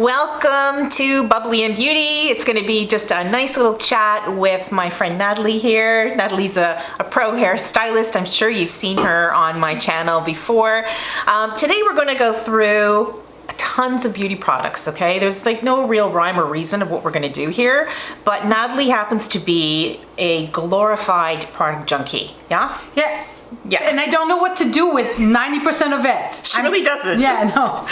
Welcome to Bubbly and Beauty. It's going to be just a nice little chat with my friend Nathalie here. Nathalie's a pro hairstylist. I'm sure you've seen her on my channel before. Today we're going to go through tons of beauty products, okay? There's like no real rhyme or reason of what we're going to do here, but Nathalie happens to be a glorified product junkie, yeah? Yeah, and I don't know what to do with 90% of it. She really doesn't. Yeah, no.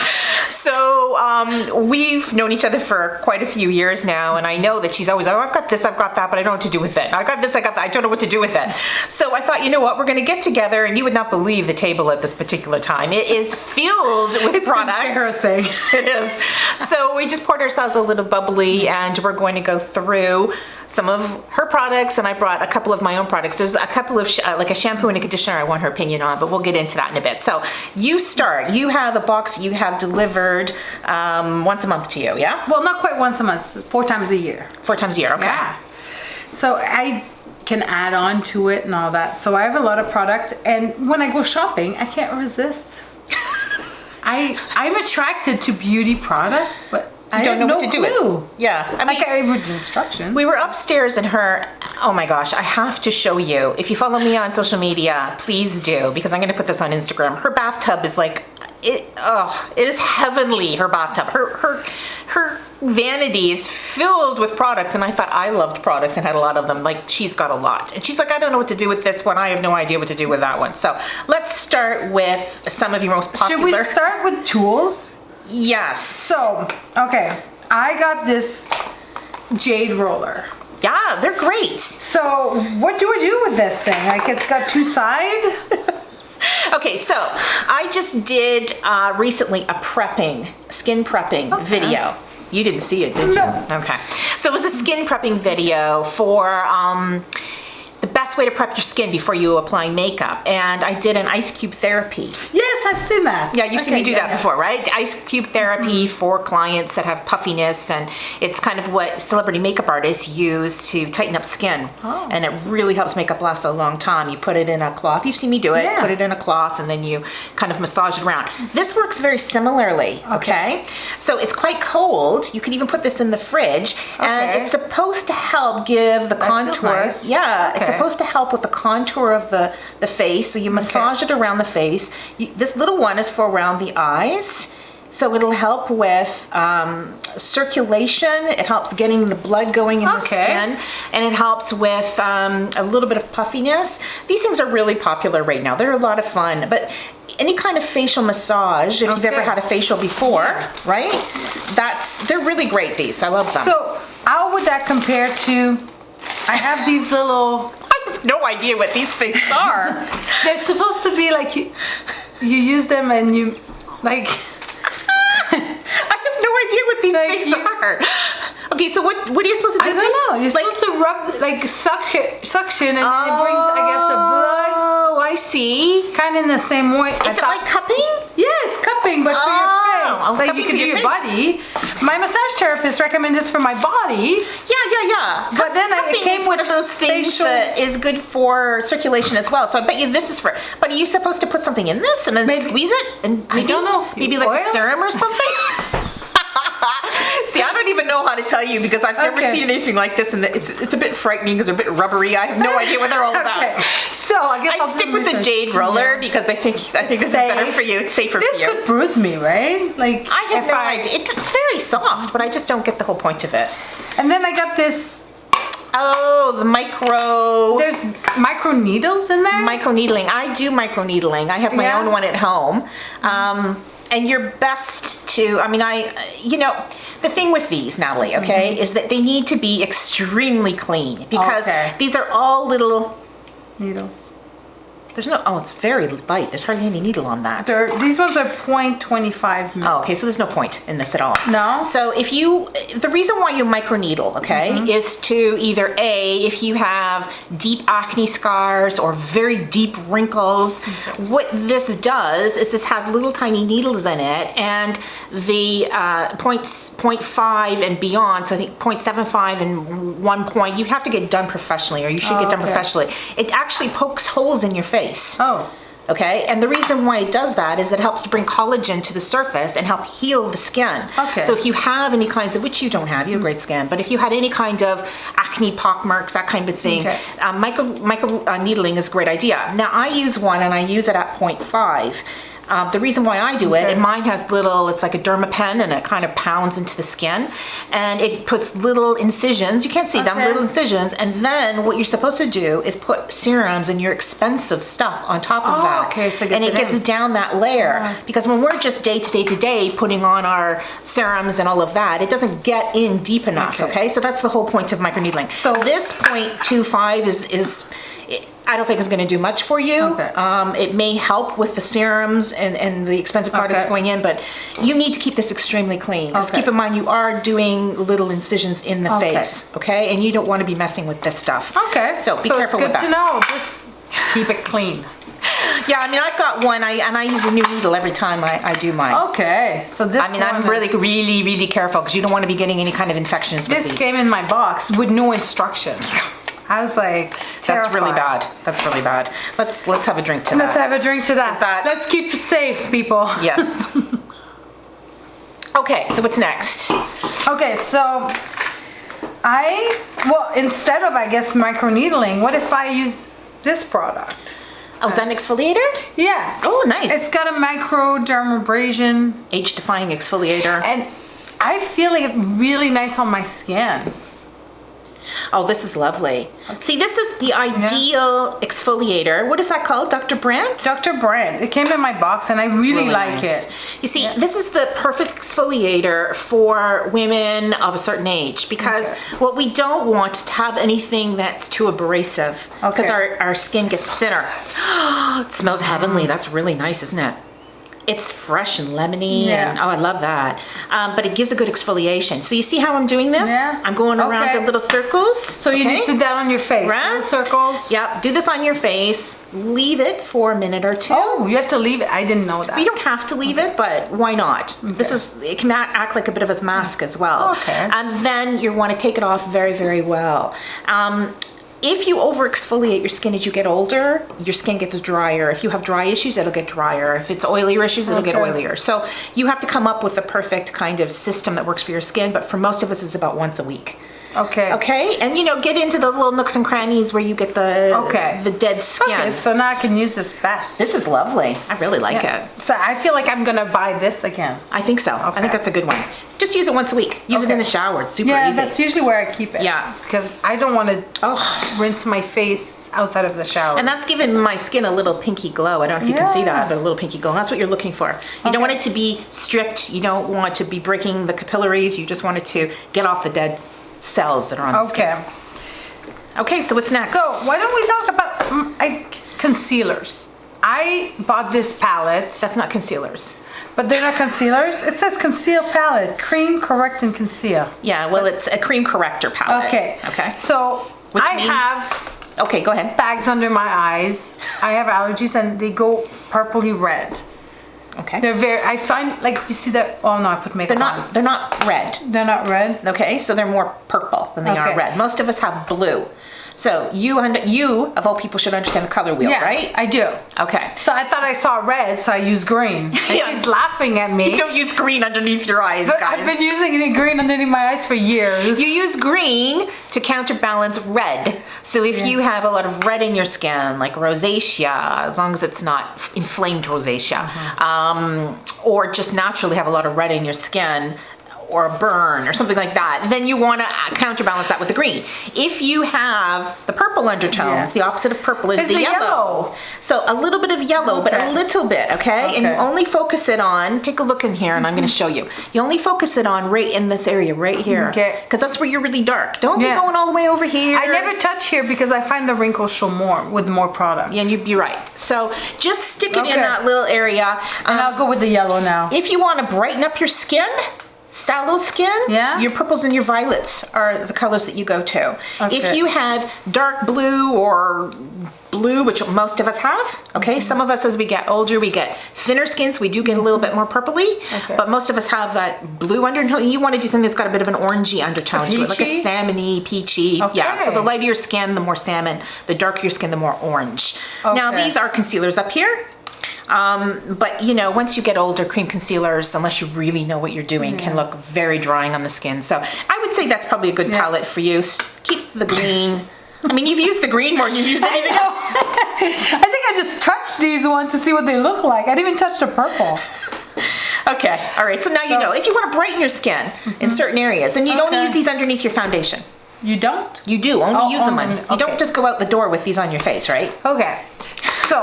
So we've known each other for quite a few years now, and I know that she's always, oh, I've got this, I've got that, but I don't know what to do with it. I got this, I got that, I don't know what to do with it. So I thought, you know what, we're going to get together, and you would not believe the table at this particular time. It is filled with products. It's embarrassing. It is. So we just poured ourselves a little bubbly, and we're going to go through some of her products, and I brought a couple of my own products. There's a couple of like a shampoo and a conditioner I want her opinion on, but we'll get into that in a bit. So you start. You have a box you have delivered once a month to you, yeah? Well, not quite once a month, 4 times a year. 4 times a year, okay. Yeah. So I can add on to it and all that. So I have a lot of product, and when I go shopping, I can't resist. I'm attracted to beauty product, but I don't know what to do with it. Yeah, I mean, I read the instructions. We were upstairs in her. Oh my gosh, I have to show you. If you follow me on social media, please do, because I'm going to put this on Instagram. Her bathtub is like it. Oh, it is heavenly. Her bathtub. Her vanity is filled with products, and I thought I loved products and had a lot of them. Like, she's got a lot, and she's like, I don't know what to do with this one. I have no idea what to do with that one. So let's start with some of your most popular. Should we start with tools? Yes. So, okay, I got this jade roller. Yeah, they're great. So, what do we do with this thing? Like, it's got 2 sides? Okay, so I just did recently a skin prepping video. You didn't see it, did you? No. Okay. So it was a skin prepping video for the best way to prep your skin before you apply makeup. And I did an ice cube therapy. Yes, I've seen that. Yeah, you've seen me do that before, right? Ice cube therapy for clients that have puffiness, and it's kind of what celebrity makeup artists use to tighten up skin. Oh. And it really helps makeup last a long time. You put it in a cloth. You've seen me do it. Yeah. Put it in a cloth, and then you kind of massage it around. This works very similarly, okay? So it's quite cold. You can even put this in the fridge, and it's supposed to help give the contour. Nice. Yeah, it's supposed to help with the contour of the face. So you massage it around the face. This little one is for around the eyes. So it'll help with circulation. It helps getting the blood going in the skin, and it helps with a little bit of puffiness. These things are really popular right now. They're a lot of fun, but any kind of facial massage, if you've ever had a facial before, right? They're really great, these. I love them. So how would that compare to, I have these little... I have no idea what these things are. They're supposed to be like, you use them and you, like... I have no idea what these things are. Okay, so what are you supposed to do? I don't know. You're supposed to rub, like, suction, and then it brings, I guess, the blood. Oh, I see. Kind of in the same way. Is it like cupping? Yeah, it's cupping, but for your face. Oh, Like, you can do your body. My massage therapist recommended this for my body. Yeah. But then it came is one of those things that is good for circulation as well. So I bet you this is for. But are you supposed to put something in this and then squeeze it? And I don't know. Maybe like a serum or something? See, I don't even know how to tell you, because I've never seen anything like this, and it's a bit frightening because they're a bit rubbery. I have no idea what they're all about. So I guess I'd stick with the jade roller because I think this is better for you. It's safer for you. This could bruise me, right? Like, I have no idea. It's very soft, but I just don't get the whole point of it. And then I got this. Oh, the micro. There's micro needles in there? Micro needling. I do micro needling. I have my own one at home. And you're best to, the thing with these, Nathalie, is that they need to be extremely clean, because these are all little needles. There's no, it's very light. There's hardly any needle on that. These ones are 0.25 mil. Oh, okay, so there's no point in this at all. No? So the reason why you microneedle, is to either if you have deep acne scars or very deep wrinkles, what this does is this has little tiny needles in it, and the 0.5 and beyond, so I think 0.75 and 1 point, you have to get done professionally, or you should get done professionally. It actually pokes holes in your face. Oh. Okay, and the reason why it does that is it helps to bring collagen to the surface and help heal the skin. Okay. So if you have any kinds of, which you don't have, you have great skin, but if you had any kind of acne, pock marks, that kind of thing, Okay. micro needling is a great idea. Now I use one and I use it at 0.5. The reason why I do it, and mine has little, it's like a dermapen and it kind of pounds into the skin and it puts little incisions, you can't see them, little incisions, and then what you're supposed to do is put serums and your expensive stuff on top of that. Okay, so and it gets down that layer because when we're just day to day putting on our serums and all of that, it doesn't get in deep enough, okay? So that's the whole point of microneedling. So this 0.25 is I don't think it's going to do much for you. Okay. It may help with the serums and the expensive products going in, but you need to keep this extremely clean. Just keep in mind you are doing little incisions in the face, okay? And you don't want to be messing with this stuff. Okay. So be careful with that. It's good to know. Just keep it clean. Yeah, I mean, I've got one, and I use a new needle every time I do mine. Okay, so this I'm really careful because you don't want to be getting any kind of infections with This these. came in my box with no instructions. I was like, terrified. That's really bad. That's really bad. Let's have a drink to Let's that. have a drink to that. Let's keep it safe, people. Yes. Okay, so what's next? Okay, so instead of, I guess, microneedling, what if I use this product? Oh, is that an exfoliator? Yeah. Oh, nice. It's got a microdermabrasion. Age-defying exfoliator. And I feel like it's really nice on my skin. Oh, this is lovely. See, this is the ideal exfoliator. What is that called? Dr. Brandt? Dr. Brandt. It came in my box and I really like nice. it. You see, this is the perfect exfoliator for women of a certain age because what we don't want is to have anything that's too abrasive because our skin gets thinner. It smells heavenly. That's really nice, isn't it? It's fresh and lemony, and oh, I love that. But it gives a good exfoliation. So you see how I'm doing this? Yeah. I'm going around in little circles. So you need to do that on your face. Round circles. Yep. Do this on your face. Leave it for a minute or two. Oh, you have to leave it. I didn't know that. You don't have to leave it, but why not? It can act like a bit of a mask as well. Okay. And then you want to take it off very well. If you over exfoliate your skin as you get older, your skin gets drier. If you have dry issues, it'll get drier. If it's oilier issues, it'll get oilier. So you have to come up with the perfect kind of system that works for your skin, but for most of us, it's about once a week. Okay. Okay, and get into those little nooks and crannies where you get the dead skin. Okay, so now I can use this best. This is lovely. I really like it. So I feel like I'm gonna buy this again. I think so. I think that's a good one. Just use it once a week. Use it in the shower. It's super easy. That's usually where I keep it. Yeah. Because I don't want to rinse my face outside of the shower. And that's giving my skin a little pinky glow. I don't know if you can see that, but a little pinky glow. And that's what you're looking for. You don't want it to be stripped. You don't want to be breaking the capillaries. You just want it to get off the dead cells that are on the skin. Okay, so what's next? So why don't we talk about concealers? I bought this palette. That's not concealers. But they're not concealers? It says conceal palette. Cream, correct, and conceal. Yeah, well, it's a cream corrector palette. Okay. So, which I have... Okay, go ahead. Bags under my eyes. I have allergies and they go purpley red. Okay. They're I find, like, you see that... Oh, no, I put makeup on. They're not red. They're not red? Okay, so they're more purple than they are red. Most of us have blue. So you, of all people, should understand the color wheel, right? I do. Okay. So I thought I saw red, so I used green. And she's laughing at me. You don't use green underneath your eyes, guys. I've been using the green underneath my eyes for years. You use green to counterbalance red. So if you have a lot of red in your skin, like rosacea, as long as it's not inflamed rosacea, or just naturally have a lot of red in your skin, or a burn or something like that, then you want to counterbalance that with the green. If you have the purple undertones, the opposite of purple is the yellow. So a little bit of yellow, but a little bit, okay? And you only focus it on, take a look in here and I'm going to show you. You only focus it on right in this area, right here. Okay. Because that's where you're really dark. Don't be going all the way over here. I never touch here because I find the wrinkles show more with more product. Yeah, and you'd be right. So just stick it in that little area. And I'll go with the yellow now. If you want to brighten up your skin, sallow skin, your purples and your violets are the colors that you go to. If you have dark blue or blue blue, which most of us have, okay? Some of us, as we get older, we get thinner skin, so we do get a little bit more purpley, but most of us have that blue undertone. You want to do something that's got a bit of an orangey undertone to it, like a salmony, peachy. Okay. Yeah, so the lighter your skin, the more salmon. The darker your skin, the more orange. Now, these are concealers up here. But you know, once you get older, cream concealers, unless you really know what you're doing, can look very drying on the skin. So I would say that's probably a good palette for you. Keep the green. I mean, you've used the green more than you've used anything else. I think I just touched these ones to see what they look like. I didn't even touch the purple. Okay, all right. So now you know. If you want to brighten your skin in certain areas, and you don't use these underneath your foundation. You don't? You do. Only use them on. You don't just go out the door with these on your face, right? Okay. So,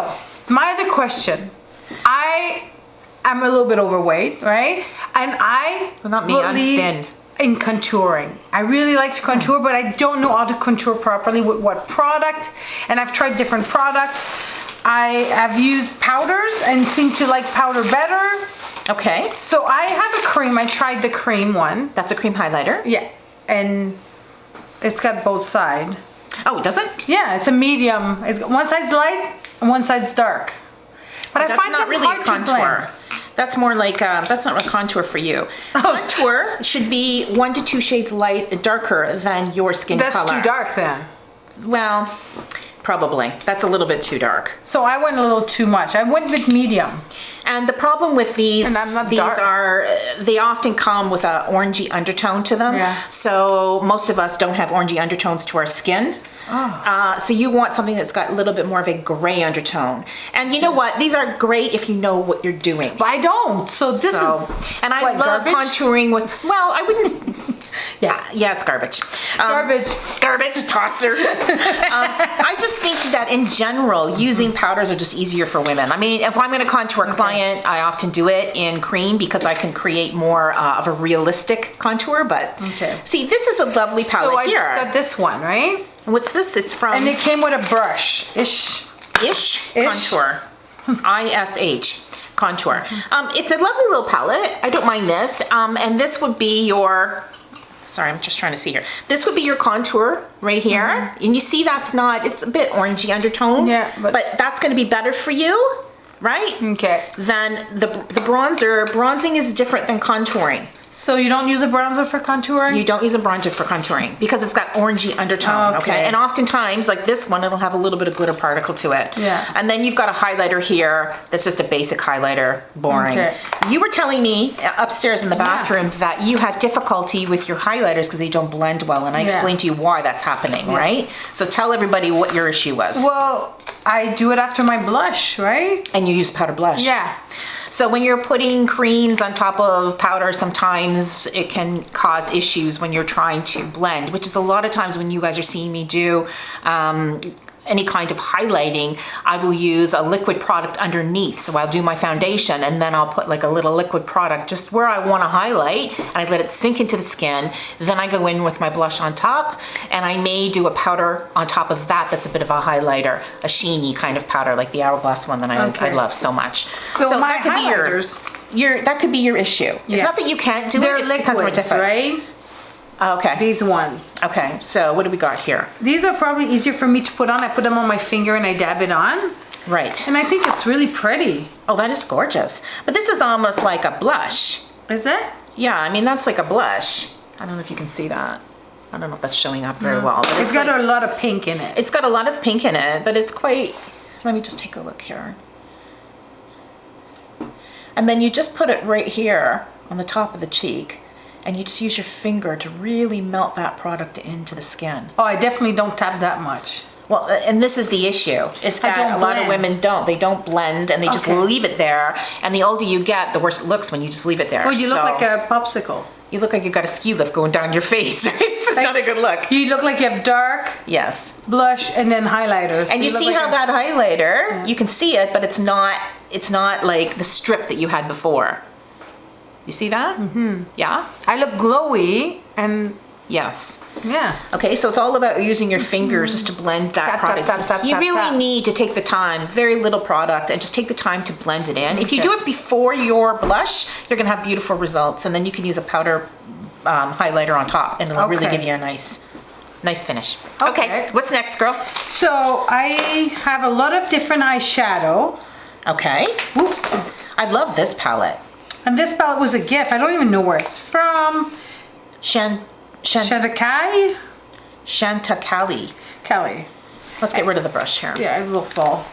my other question. I am a little bit overweight, right? And Well, not me, I'm thin. In contouring. I really like to contour, but I don't know how to contour properly with what product. And I've tried different products. I have used powders and seem to like powder better. Okay. So I have a cream. I tried the cream one. That's a cream highlighter? Yeah. And it's got both sides. Oh, does it? Yeah, it's a medium. It's one side's light and one side's dark. But that's I find not them really hard a to contour. blend. That's more like that's not a contour for you. Contour should be 1 to 2 shades darker than your skin color. That's too dark then. Well, probably. That's a little bit too dark. So I went a little too much. I went with medium. And the problem with these, And I'm not dark. they often come with a orangey undertone to them. Yeah. So most of us don't have orangey undertones to our skin. So you want something that's got a little bit more of a gray undertone. And you know what? These are great if you know what you're doing. But I don't. So this is and I what, love garbage? contouring with, well, I wouldn't, yeah, it's garbage. Garbage tosser. I just think that in general, using powders are just easier for women. I mean, if I'm going to contour a client, I often do it in cream because I can create more of a realistic contour. But see, this is a lovely palette so I here. just got this one, right? What's this? It's from And it came with a brush. Ish. Contour. ISH Contour. It's a lovely little palette. I don't mind this. And this would be your, sorry, I'm just trying to see here. This would be your contour right here. And you see that's not, it's a bit orangey undertone. Yeah. But that's going to be better for you, right? Okay. Than the bronzer. Bronzing is different than contouring. So you don't use a bronzer for contouring? You don't use a bronzer for contouring because it's got orangey undertone, okay? And oftentimes, like this one, it'll have a little bit of glitter particle to it. Yeah. And then you've got a highlighter here that's just a basic highlighter, boring. Okay. You were telling me upstairs in the bathroom that you have difficulty with your highlighters because they don't blend well, and I explained to you why that's happening, right? So tell everybody what your issue was. Well, I do it after my blush, right? And you use powder blush. Yeah. So when you're putting creams on top of powder, sometimes it can cause issues when you're trying to blend, which is a lot of times when you guys are seeing me do any kind of highlighting, I will use a liquid product underneath. So I'll do my foundation and then I'll put like a little liquid product just where I want to highlight, and I let it sink into the skin. Then I go in with my blush on top, and I may do a powder on top of that that's a bit of a highlighter, a sheeny kind of powder like the Hourglass one that I love so much. So my that could highlighters, be that could be your issue. It's not that you can't do they're it, it's because we're liquids, different. right? Okay. These ones. Okay, so what do we got here? These are probably easier for me to put on. I put them on my finger and I dab it on. Right. And I think it's really pretty. Oh, that is gorgeous. But this is almost like a blush. Is it? Yeah, I mean, that's like a blush. I don't know if you can see that. I don't know if that's showing up very well. But It's got a lot of pink in it. It's got a lot of pink in it, but it's quite, let me just take a look here. And then you just put it right here on the top of the cheek, and you just use your finger to really melt that product into the skin. Oh, I definitely don't tap that much. Well, and this is the issue, is that a lot of women don't. They don't blend, and they just leave it there. And the older you get, the worse it looks when you just leave it there. Oh, you look like a popsicle. You look like you've got a ski lift going down your face, right? This is not a good look. You look like you have dark, yes, blush, and then highlighters. So and you see how that highlighter, you can see it, but it's not like the strip that you had before. You see that? Mm-hmm. Yeah? I look glowy and yes. yeah. Okay, so it's all about using your fingers just to blend that product. You really need to take the time, very little product, and just take the time to blend it in. If you do it before your blush, you're gonna have beautiful results, and then you can use a powder highlighter on top, and it'll really give you a nice Nice finish. Okay. What's next, girl? So I have a lot of different eyeshadow. Okay. Ooh. I love this palette. And this palette was a gift. I don't even know where it's from. Chanticali. Kelly. Let's get rid of the brush here. Yeah, it will fall.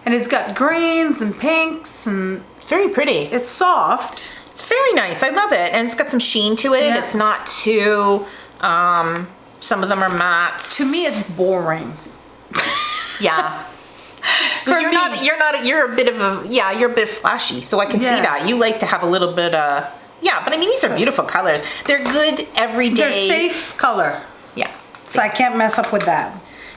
And it's got greens and pinks, and It's very pretty. it's soft. It's very nice. I love it. And it's got some sheen to it. Yeah. It's not too, some of them are mattes. To me, it's boring. Yeah. For you're me. you're a bit of a, yeah, you're a bit flashy. So I can see Yeah. that. You like to have a little bit of, yeah, but I mean, these are beautiful colors. They're good everyday. They're safe color, Yeah. so I can't mess up with that.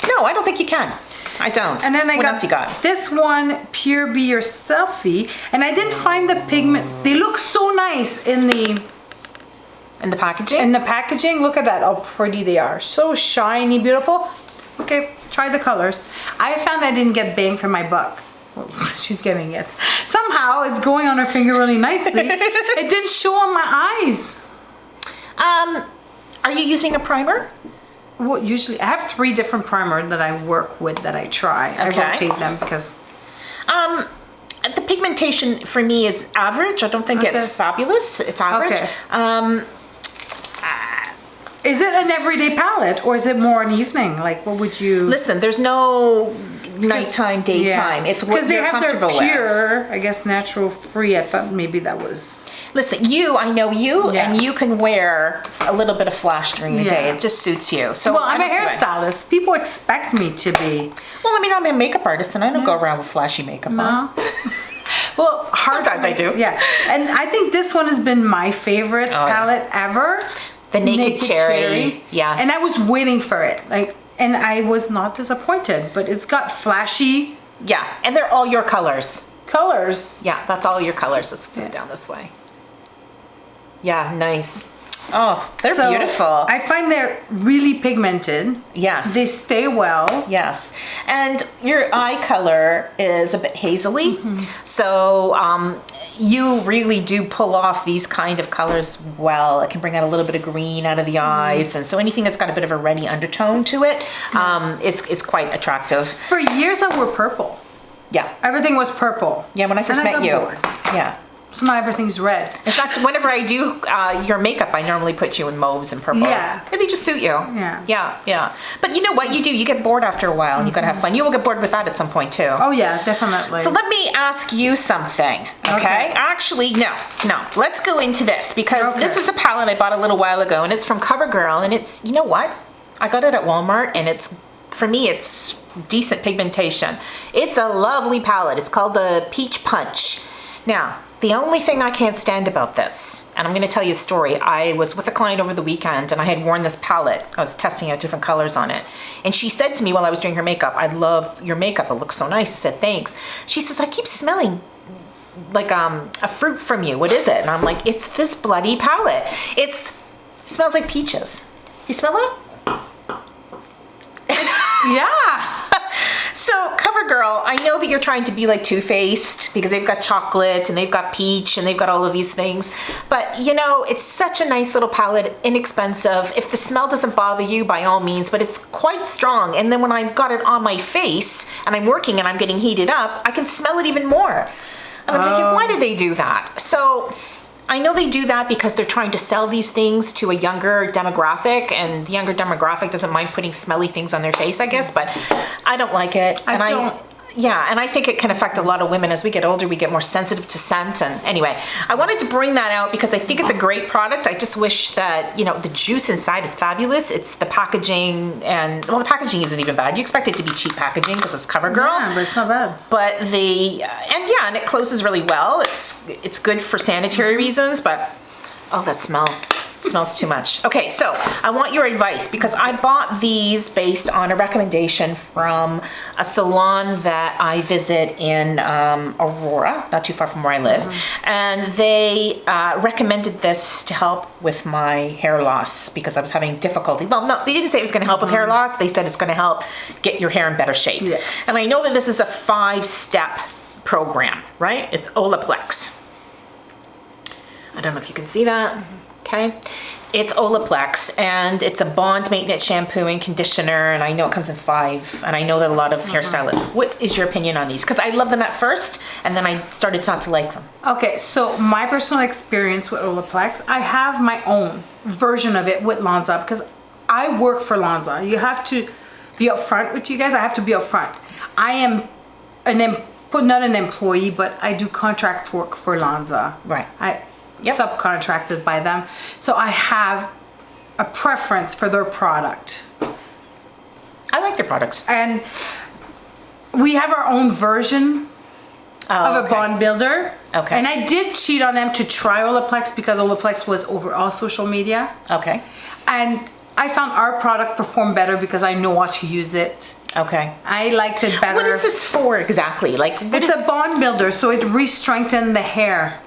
No, I don't think you can. I don't. And then what else you got? this one, Pure Be Your Selfie, and I didn't find the pigment. They look so nice in the In the packaging? Look at that, how pretty they are. So shiny, beautiful. Okay, try the colors. I found I didn't get bang for my buck. Well, she's getting it. Somehow it's going on her finger really nicely. It didn't show on my eyes. Are you using a primer? Well, usually I have 3 different primers that I work with that I try. Okay. I rotate them because The pigmentation for me is average. I don't think it's Okay. fabulous. It's average. Okay. Is it an everyday palette or is it more an evening? Like, what would you? Listen, there's no nighttime, daytime. It's what they you're have their comfortable with. pure, I guess, natural free. I thought maybe that was. Listen, I know you, Yeah. and you can wear a little bit of flash during the day. Yeah. It just suits you. So Well, I'm a I don't see why. hairstylist. People expect me to be. Well, I mean, I'm a makeup artist, and I don't go around with flashy makeup on. No. Well, Sometimes I do. Yeah, and I think this one has been my favorite Oh, yeah. palette ever. The Naked Cherry. Yeah. And I was waiting for it, and I was not disappointed. But it's got flashy Yeah, and they're all your colors. colors. Yeah, that's all your colors. Let's go down this way. Yeah, nice. Oh, they're So, beautiful. I find they're really pigmented. Yes. They stay well. Yes, and your eye color is a bit hazily, so you really do pull off these kind of colors well. It can bring out a little bit of green out of the eyes, and so anything that's got a bit of a reddy undertone to it is quite attractive. For years, I wore purple. Yeah, Everything was purple. yeah. When I first And I met got you, bored. yeah. So now everything's red. In fact, whenever I do your makeup, I normally put you in mauves and purples. Yeah. And they just suit you. Yeah. Yeah, yeah. But you know what you do? You get bored after a while, and you gotta have fun. You will get bored with that at some point too. Oh yeah, definitely. So let me ask you something, okay? Okay. Actually, no. Let's go into this because Okay. this is a palette I bought a little while ago, and it's from CoverGirl, and it's, you know what? I got it at Walmart, and for me, it's decent pigmentation. It's a lovely palette. It's called the Peach Punch. Now, the only thing I can't stand about this, and I'm going to tell you a story. I was with a client over the weekend, and I had worn this palette. I was testing out different colors on it. And she said to me while I was doing her makeup, "I love your makeup. It looks so nice." I said, "Thanks." She says, "I keep smelling like a fruit from you. What is it?" And I'm like, "It's this bloody palette. It smells like peaches." You smell it? yeah. So, CoverGirl, I know that you're trying to be like Too Faced because they've got chocolate and they've got peach and they've got all of these things. But, you know, it's such a nice little palette, inexpensive. If the smell doesn't bother you, by all means, but it's quite strong. And then when I've got it on my face and I'm working and I'm getting heated up, I can smell it even more. And I'm thinking, why did they do that? So, I know they do that because they're trying to sell these things to a younger demographic, and the younger demographic doesn't mind putting smelly things on their face, I guess, but I don't like it. I don't. Yeah, and I think it can affect a lot of women. As we get older, we get more sensitive to scent. And anyway, I wanted to bring that out because I think it's a great product. I just wish that, you know, the juice inside is fabulous. It's the packaging, and well, the packaging isn't even bad. You expect it to be cheap packaging because it's CoverGirl. Yeah, but it's not bad. But and it closes really well. It's good for sanitary reasons, but oh, that smell. Smells too much. Okay, so I want your advice because I bought these based on a recommendation from a salon that I visit in Aurora, not too far from where I live. And they recommended this to help with my hair loss because I was having difficulty. Well, no, they didn't say it was going to help with hair loss. They said it's going to help get your hair in better shape. Yeah. And I know that this is a 5-step program, right? It's Olaplex. I don't know if you can see that. Okay. It's Olaplex, and it's a bond maintenance shampoo and conditioner, and I know it comes in 5, and I know that a lot of hairstylists. What is your opinion on these? Because I loved them at first, and then I started not to like them. Okay, so my personal experience with Olaplex, I have my own version of it with Lanza, because I work for Lanza. You have to be upfront with you guys. I have to be upfront. I am not an employee, but I do contract work for Lanza. Right. Subcontracted by them. So I have a preference for their product. I like their products. And we have our own version of a bond builder. Okay. And I did cheat on them to try Olaplex because Olaplex was over all social media. Okay. And I found our product performed better because I know how to use it. Okay. I liked it better. What is this for exactly? Like, It's a bond builder, so it re-strengthens the hair.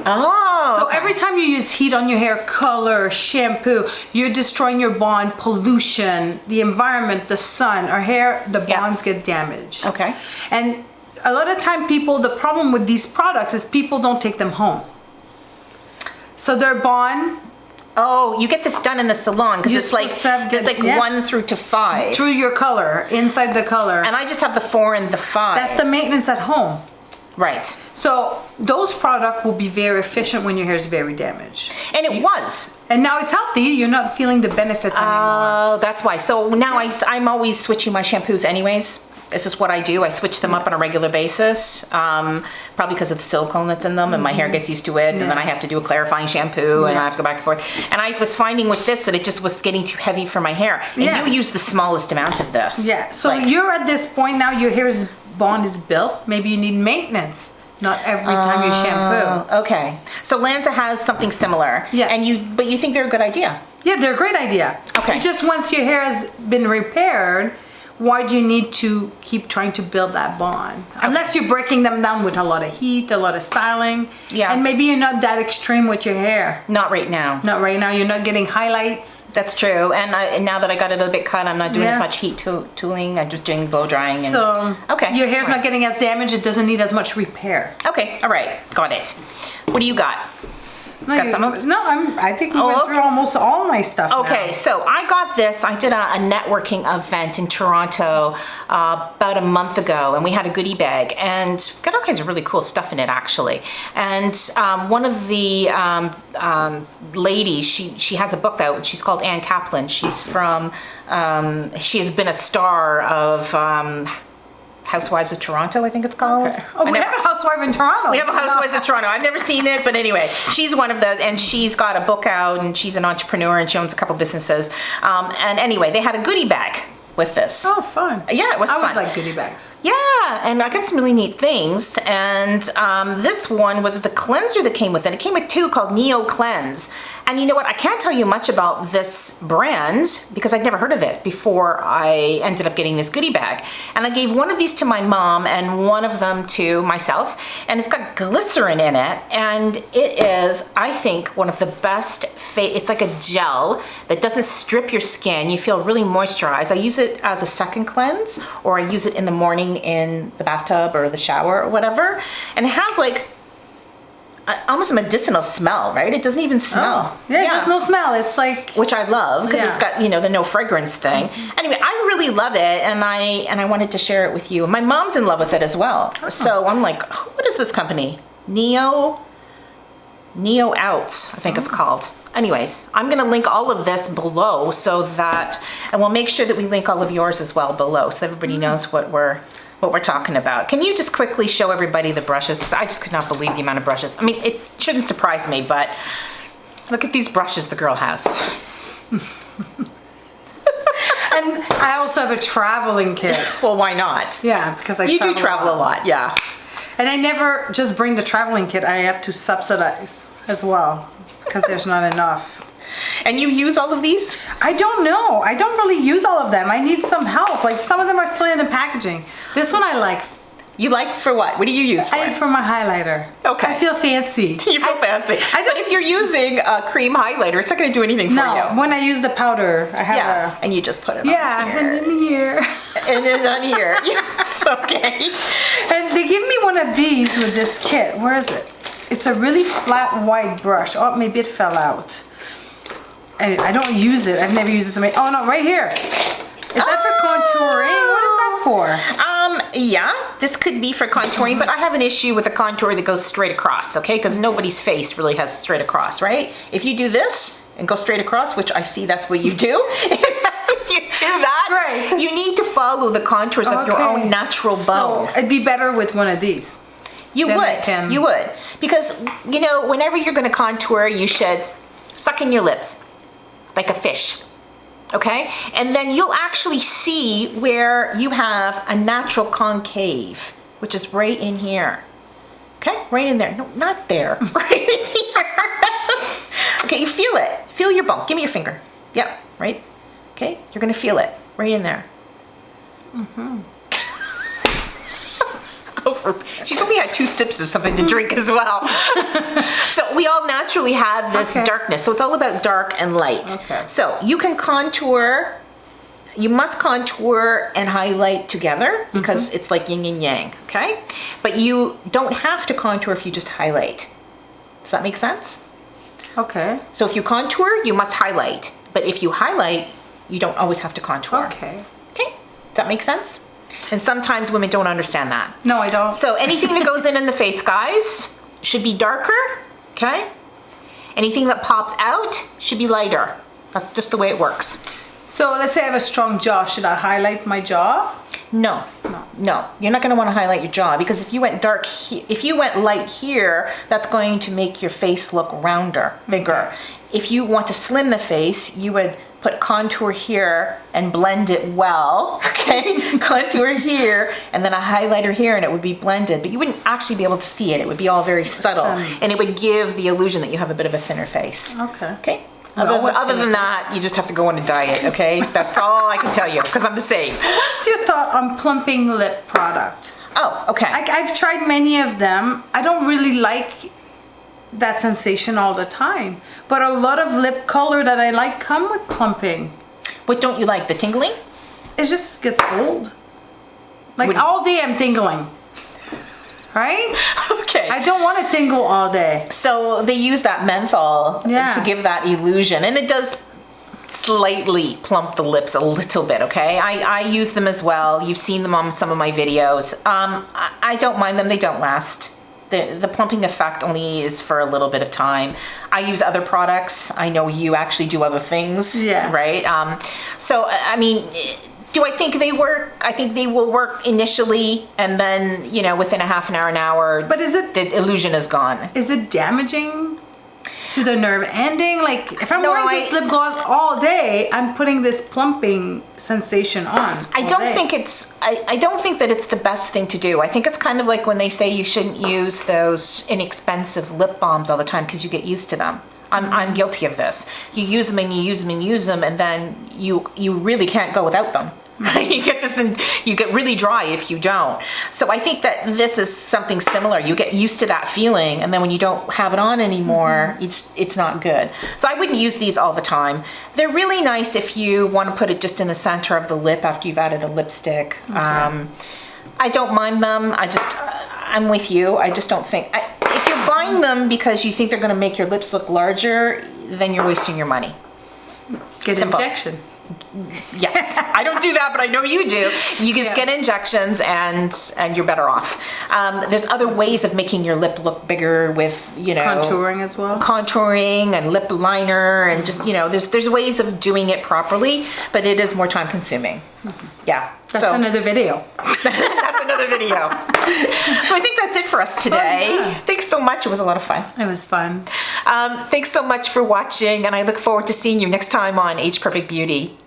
Oh. So okay. every time you use heat on your hair, color, shampoo, you're destroying your bond, pollution, the environment, the sun, our hair, the bonds get damaged. Okay. And a lot of time the problem with these products is people don't take them home. So their bond... Oh, you get this done in the salon because You're it's like supposed to have there's like 1 through to 5. Through your color, inside the color. And I just have the 4 and the 5. That's the maintenance at home. Right. So those products will be very efficient when your hair is very damaged. And it was. And now it's healthy. You're not feeling the benefits anymore. Oh, that's why. So now I'm always switching my shampoos anyways. It's just what I do. I switch them up on a regular basis, probably because of the silicone that's in them, and my hair gets used to it, and then I have to do a clarifying shampoo, and I have to go back and forth. And I was finding with this that it just was getting too heavy for my hair. And you use the smallest amount of this. Yeah. So you're at this point now, your hair's bond is built. Maybe you need maintenance. Not every time you shampoo. Okay. So Lanza has something similar. Yeah. But you think they're a good idea? Yeah, they're a great idea. Okay. It's just once your hair has been repaired, why do you need to keep trying to build that bond? Okay. Unless you're breaking them down with a lot of heat, a lot of styling. Yeah. And maybe you're not that extreme with your hair. Not right now. Not right now. You're not getting highlights. That's true. And now that I got it a bit cut, I'm not doing as much heat tooling. I'm just doing blow drying. And, so okay. Your hair's not getting as damaged. It doesn't need as much repair. Okay. All right. Got it. What do you got? Got some of No, I think we went through almost all my stuff. Okay, so I got this. I did a networking event in Toronto about a month ago, and we had a goodie bag, and got all kinds of really cool stuff in it, actually. And one of the ladies, she has a book out. She's called Ann Kaplan. She's from. She has been a star of. Housewives of Toronto, I think it's called. Okay. Oh, we have a housewife in Toronto. We have a Housewives of Toronto. I've never seen it, but anyway, she's one of the, and she's got a book out, and she's an entrepreneur, and she owns a couple businesses. And anyway, they had a goodie bag with this. Oh, fun. Yeah, it was fun. I always like goodie bags. Yeah, and I got some really neat things. And this one was the cleanser that came with it. It came with 2 called Neo Cleanse. And you know what? I can't tell you much about this brand because I'd never heard of it before I ended up getting this goodie bag. And I gave one of these to my mom and one of them to myself. And it's got glycerin in it. And it is, I think, one of the best, it's like a gel that doesn't strip your skin. You feel really moisturized. I use it as a second cleanse, or I use it in the morning in the bathtub or the shower or whatever. And it has like almost a medicinal smell, right? It doesn't even smell. Oh, yeah, it has no smell. It's like, which I love because it's got, the no fragrance thing. Anyway, I really love it, and I wanted to share it with you. My mom's in love with it as well. So I'm like, what is this company? Neo Outs, I think it's called. Anyways, I'm going to link all of this below so that, and we'll make sure that we link all of yours as well below so everybody knows what we're talking about. Can you just quickly show everybody the brushes? 'Cause I just could not believe the amount of brushes. I mean, it shouldn't surprise me, but look at these brushes the girl has. and I also have a traveling kit. Well, why not? Yeah, because you do travel a lot, yeah. And I never just bring the traveling kit. I have to subsidize as well because there's not enough. And you use all of these? I don't know. I don't really use all of them. I need some help. Like some of them are still in the packaging. This one I like. You like for what? What do you use for? For my highlighter. Okay. I feel fancy. You feel fancy. But if you're using a cream highlighter, it's not going to do anything for you. No, when I use the powder, I have and you just put it on here. And then here. And then on here. Yes, okay. And they give me one of these with this kit. Where is it? It's a really flat white brush. Oh, maybe it fell out. I don't use it. I've never used it to make. Oh no, right here. Is that for contouring? What is that for? Yeah, this could be for contouring, but I have an issue with a contour that goes straight across, okay? Because nobody's face really has straight across, right? If you do this and go straight across, which I see that's what you do, if you do that, Right. you need to follow the contours of your own natural bone. So it'd be better with one of these. You Then I would, can- you would. Because, you know, whenever you're gonna contour, you should suck in your lips like a fish. Okay? And then you'll actually see where you have a natural concave, which is right in here. Okay? Right in there. No, not there. Right in here. Okay, you feel it. Feel your bone. Give me your finger. Yep, right? Okay? You're gonna feel it. Right in there. She's only had 2 sips of something to drink as well. So we all naturally have this darkness. So it's all about dark and light. Okay. So you can contour, you must contour and highlight together because it's like yin and yang, okay? But you don't have to contour if you just highlight. Does that make sense? Okay. So if you contour, you must highlight. But if you highlight, you don't always have to contour. Okay. Okay? Does that make sense? And sometimes women don't understand that. No, I don't. So anything that goes in the face, guys, should be darker, okay? Anything that pops out should be lighter. That's just the way it works. So let's say I have a strong jaw. Should I highlight my jaw? No, no. You're not gonna wanna highlight your jaw because if you went dark, if you went light here, that's going to make your face look rounder, bigger. If you want to slim the face, you would put contour here and blend it well, okay? Contour here and then a highlighter here and it would be blended, but you wouldn't actually be able to see it. It would be all very subtle and it would give the illusion that you have a bit of a thinner face. Okay. Okay? Other than that, you just have to go on a diet, okay? That's all I can tell you because I'm the same. What's your thought on plumping lip product? Oh, okay. I've tried many of them. I don't really like that sensation all the time. But a lot of lip color that I like come with plumping. What don't you like? The tingling? It just gets old. Like all day I'm tingling. Right? Okay. I don't want to tingle all day. So they use that menthol to give that illusion, and it does slightly plump the lips a little bit, okay? I use them as well. You've seen them on some of my videos. I don't mind them. They don't last. The plumping effect only is for a little bit of time. I use other products. I know you actually do other things, right? So, I mean, do I think they work? I think they will work initially, and then, you know, within a half an hour, But is it the illusion is gone. Is it damaging to the nerve ending? Like if I'm No, wearing this lip gloss all day, I'm putting this plumping sensation on. I don't think it's, I don't think that it's the best thing to do. I think it's kind of like when they say you shouldn't use those inexpensive lip balms all the time because you get used to them. I'm guilty of this. You use them and you use them and use them, and then you really can't go without them. You get this, and you get really dry if you don't. So I think that this is something similar. You get used to that feeling, and then when you don't have it on anymore, it's not good. So I wouldn't use these all the time. They're really nice if you want to put it just in the center of the lip after you've added a lipstick. I don't mind them. I'm with you. I just don't think, if you're buying them because you think they're going to make your lips look larger, then you're wasting your money. Get Simple. injection. Yes, I don't do that, but I know you do. You just get injections and you're better off. There's other ways of making your lip look bigger with, you know, Contouring as well. Contouring and lip liner and just, you know, there's ways of doing it properly, but it is more time consuming. Yeah. That's another video. That's another video. So I think that's it for us today. Oh, yeah. Thanks so much. It was a lot of fun. It was fun. Thanks so much for watching, and I look forward to seeing you next time on Age Perfect Beauty.